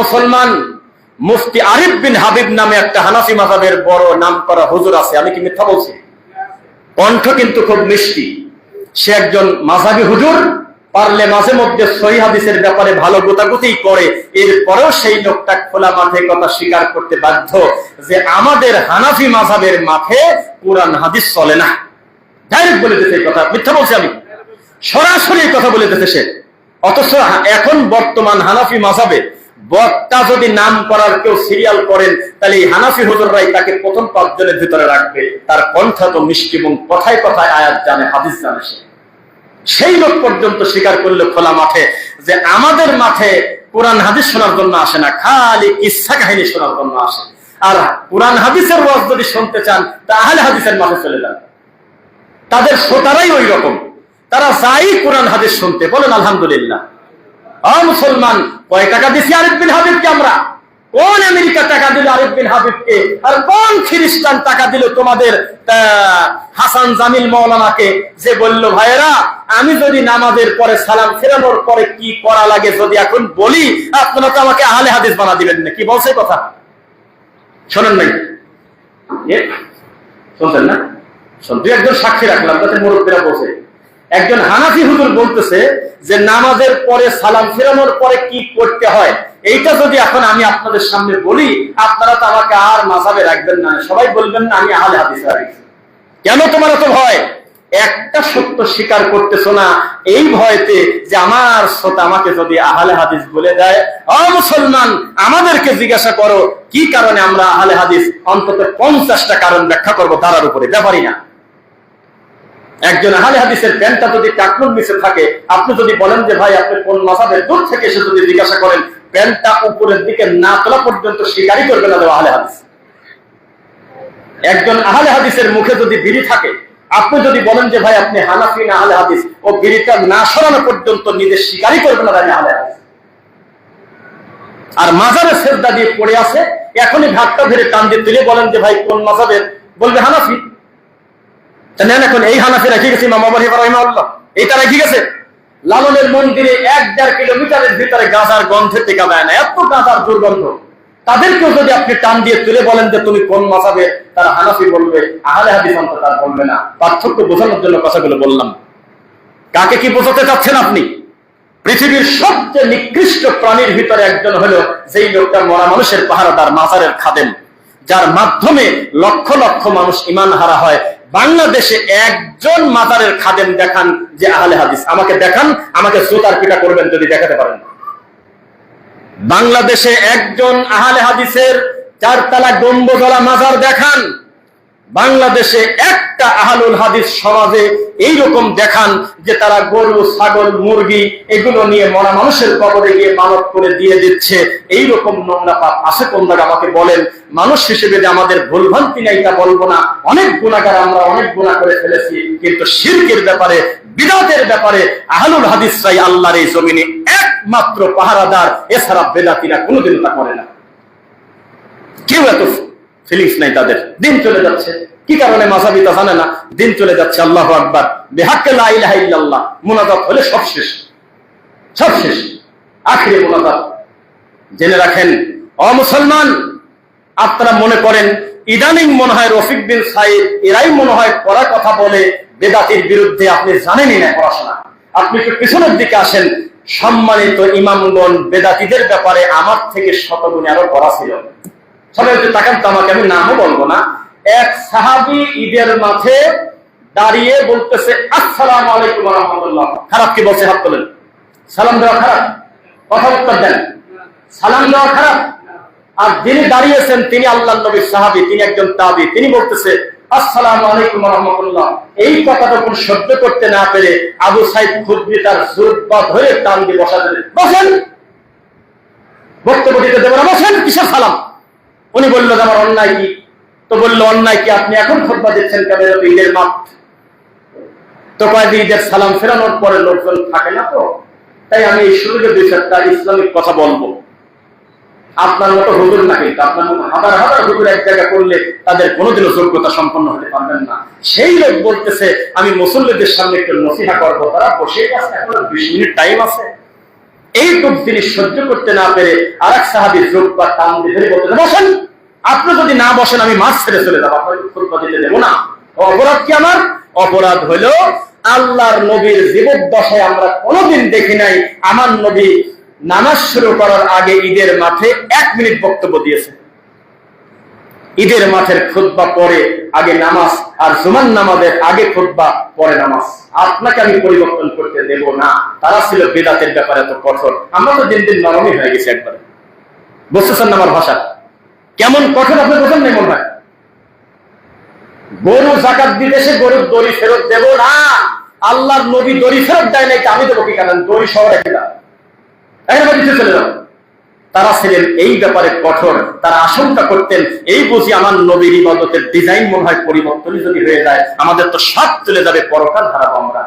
মুসলমান, মুফতি আরিফ বিন হাবিব নামে একটা হানাফি মাযহাবের বড় নাম করা হুজুর আছে। আমি কি মিথ্যা বলছি? কণ্ঠ কিন্তু খুব মিষ্টি। সে একজন মাযহাবী হুজুর, পারলে মাঝে মধ্যে সহিহ হাদিসের ব্যাপারে ভালো গোতাগুতি করে। এরপরেও সেই লোকটা খোলা মাঠে কথা স্বীকার করতে বাধ্য যে আমাদের হানাফি মাযহাবের মাঠে কোরআন হাদিস চলে না। ডাইরেক্ট বলে দিতে এই কথা, মিথ্যা বলছি আমি, সরাসরি কথা বলে দিতে সে। অথচ এখন বর্তমান হানাফি মাযহাবে বক্তা যদি নাম করার কেউ সিরিয়াল করেন, তাহলে এই হানাফি হুজুররাই তাকে প্রথম 5 জনের ভিতরে রাখবে। তার কণ্ঠ তো মিষ্টি এবং কথায় কথায় আয়াত জানে, হাদিস জানে। সেই লোক পর্যন্ত স্বীকার করলো খোলা মাঠে যে আমাদের মাঠে কোরআন হাদিস শোনার জন্য আসে না, খালি কিসসা কাহিনী শোনার জন্য আসে। আর কোরআন হাদিসের ওয়াজ যদি শুনতে চান তা আহলে হাদিসের মাঠে চলে যান। তাদের শ্রোতারাই ওই রকম, তারা যাই কোরআন হাদিস শুনতে। বলেন আলহামদুলিল্লাহ। মুসলমান, কয় টাকা দিছি আরিফ বিন হাবিবকে আমরা? কোন আমেরিকা টাকা দিল আরিফ বিন হাবিবকে? আর কোন খ্রিস্টান টাকা দিল তোমাদের হাসান জামিল মাওলানাকে, যে বলল ভাইয়েরা আমি যদি নামাজের পরে সালাম ফেরানোর পরে কি করা লাগে যদি এখন বলি, আপনারা তো আমাকে আহলে হাদিস বানা দিবেন না? কি বলছে কথা? শোনেন নাই? শুনছেন না? দুই একজন সাক্ষী রাখলাম, যাতে মুরব্বীরা বসে। একজন হানাফি হুজুর বলতেছে যে নামাজের পরে সালাম ফেরানোর পরে কি করতে হয়, এইটা যদি এখন আমি আপনাদের সামনে বলি, আপনারা তো আমাকে আর মাযহাবে রাখবেন না, সবাই বলবেন না আমি আহলে হাদিস রাখি। কেন তোমার এত ভয়? একটা সত্য স্বীকার করতেছো না এই ভয়তে যে আমার শ্রোতা আমাকে যদি আহলে হাদিস বলে দেয়। মুসলমান, আমাদেরকে জিজ্ঞাসা করো কি কারণে আমরা আহলে হাদিস, অন্তত 50টা কারণ ব্যাখ্যা করবো, তারার উপরে ব্যাপারই না। একজন আহলে হাদিসের প্যান্টটা যদি টাকনুর নিচে থাকে, আপনি যদি বলেন যে ভাই আপনি কোন মাযহাবের, দূর থেকে এসে যদি জিজ্ঞাসা করেন, প্যান্টটা উপরের দিকে না তোলা পর্যন্ত স্বীকারই করবে না আহলে হাদিস। একজন আহলে হাদিসের মুখে যদি বিড়ি থাকে, আপনি যদি বলেন যে ভাই আপনি হানাফি না আহলে হাদিস, ও বিড়িটা না সরানো পর্যন্ত নিজে স্বীকারই করবে না আমি আহলে হাদিস। আর মাজারে সেজদা দিয়ে পড়ে আছে, এখনই ভাতটা ধরে টান দিয়ে তুলে বলেন যে ভাই কোন মাযহাবের, বলবে হানাফি। নেন এখন এই হানাফি রেখে গেছে ইমাম আবু হানিফা রাহিমাহুল্লাহ, এইটা রেখে গেছে। লালনের মন্দিরে 1-1.5 কিলোমিটারের ভিতরে গাঁজার গন্ধে টেকা দেয় না, এত গাঁজার দুর্গন্ধ। তাদেরকেও যদি আপনি টান দিয়ে তুলে বলেন যে তুমি কোন মাযহাবে, তারা হানাফি বলবে, আহলে হাদিস অন্তত তার বলবে না। পার্থক্য বোঝানোর জন্য কথাগুলো বললাম। কাকে কি বোঝাতে চাচ্ছেন আপনি? পৃথিবীর সবচেয়ে নিকৃষ্ট প্রাণীর ভিতরে একজন হলো যেই লোকটা মরা মানুষের পাহারাদার, মাজারের খাদেম, যার মাধ্যমে লক্ষ লক্ষ মানুষ ঈমান হারা হয়। বাংলাদেশে একজন মাজারের খাদেম দেখান যে আহলে হাদিস, আমাকে দেখান, আমাকে জুতার পিটা করবেন যদি দেখাতে পারেন। বাংলাদেশে একজন আহলে হাদিসের 4 তলা গম্বুজওয়ালা মাজার দেখান। বাংলাদেশে একটা আহলুল হাদিস সমাজে এইরকম দেখান যে তারা গরু, ছাগল, মুরগি এগুলো নিয়ে মরা মানুষের কবরে গিয়ে মানত করে দিয়ে দিচ্ছে। এইরকম নোংরা পাপ আছে কোন জায়গায় আমাকে বলেন? মানুষ হিসেবে যে আমাদের ভুলভ্রান্তি নেই তা বলবো না, অনেক গুনাহগার, আমরা অনেক গুনাহ করে ফেলেছি, কিন্তু শিরকের ব্যাপারে, বিদআতের ব্যাপারে আহলুল হাদিসরাই আল্লাহর এই জমিনে একমাত্র পাহারাদার, এছাড়া বেদাতীরা কোনোদিন তা করে না। কেউ এত ফিলিংস নাই তাদের। দিন চলে যাচ্ছে, কি কারণে মাযহাবী তা জানে না, দিন চলে যাচ্ছে। আল্লাহু আকবার, বিহাক্কে লা ইলাহা ইল্লাল্লাহ মুনাজাত হলে সব শেষ, সব শেষ, আখিরে মুনাজাত। জেনে রাখেন মুসলমান, আপনারা মনে করেন ইদানিং মনে হয় রফিক বিন সাইদ এরাই মনে হয় পড়া কথা বলে বেদাতির বিরুদ্ধে। আপনি জানেনই না পড়াশোনা। আপনি একটু পিছনের দিকে আসেন, সম্মানিত ইমামগণ বেদাতিদের ব্যাপারে আমার থেকে শতগুণে আরো পড়া ছিল। সবাই একটু তাকান তো আমাকে, আমি নামও বলবো না। এক সাহাবী ঈদের মাঠে দাঁড়িয়ে বলতেছে আসসালামু আলাইকুম ওয়া রাহমাতুল্লাহ। খারাপ কি বলছে? হাত তোলেন। সালাম দেওয়া খারাপ? কথা উত্তর দেন। সালাম দেওয়া খারাপ? আর যিনি দাঁড়িয়েছেন তিনি আল্লাহর নবীর সাহাবী, তিনি একজন তাবী, তিনি বলতেছে আসসালামু আলাইকুম ওয়া রাহমাতুল্লাহ। এই কথাটা কোন সহ্য করতে না পেরে আবু সাইদ খুদরি তার জুব্বা ধরে টান দিয়ে বসা দিলেন। বসেন, বক্তব্য দিতে দেব না, বসেন। কিসের সালাম? উনি বলল আমার অন্যায় কি? তো বললো অন্যায় কি, আপনি এখন খুতবা দিচ্ছেন কেন? ঈদের মাঠ তো কয়েক ঈদের সালাম ফেরানোর পরে লোকজন থাকে না, তো তাই আমি এই সুযোগে 2-4টা ইসলামিক কথা বলবো। আপনার মতো হুজুর না, কিন্তু আপনার মতো হাজার হাজার হুজুর এক জায়গা করলে তাদের কোনোদিনও যোগ্যতা সম্পন্ন হতে পারবেন না। সেই লোক বলতেছে আমি মুসল্লিদের সামনে একটু নসিহা করবো, তারা বসে আছে, এখন 20 মিনিট টাইম আছে। এইটুক জিনিস সহ্য করতে না পেরে আরেক সাহাবীর যোগ বা টান দিয়ে ধরে বলতে, বসেন, আপনি যদি না বসেন আমি মাছ ছেড়ে চলে যাবো, আপনাকে খুতবা দিতে দেবো না। অপরাধ কি আমার? অপরাধ হলো আল্লাহর নবীর জীবদ্দশায় আমরা কোনোদিন দেখি নাই আমার নবী নামাজ শুরু করার আগে ঈদের মাঠে 1 মিনিট বক্তব্য দিয়েছে। ঈদের মাঠের খুতবা পরে আগে নামাজ, আর জুমার নামাজের আগে খুতবা পরে নামাজ। আপনাকে আমি পরিবর্তন করতে দেব না। তারা ছিল বিদআতের ব্যাপারে তো কঠোর, আমরা তো দিন দিন নরমই হয়ে গেছি একবারে। বুঝতেছেন না আমার ভাষা কেমন কঠোর? আপনি বোঝেন নাই মনে হয়? গরু যাকাত দিতে এসে গরুর দড়ি ফেরত দেব না। আল্লাহর নবী দড়ি ফেরত দেয় নাই, আমি দেবো কি? কারণ দড়ি সহ রেখে দাও, একবার দিতে চলে যাও। তারা ছিলেন এই ব্যাপারে কঠোর। তারা আশঙ্কা করতেন এই বুঝি আমার নবীর ইবাদতের ডিজাইন মনে হয় পরিবর্তন যদি হয়ে যায়, আমাদের তো সব চলে যাবে, পরকাল হারাবো আমরা।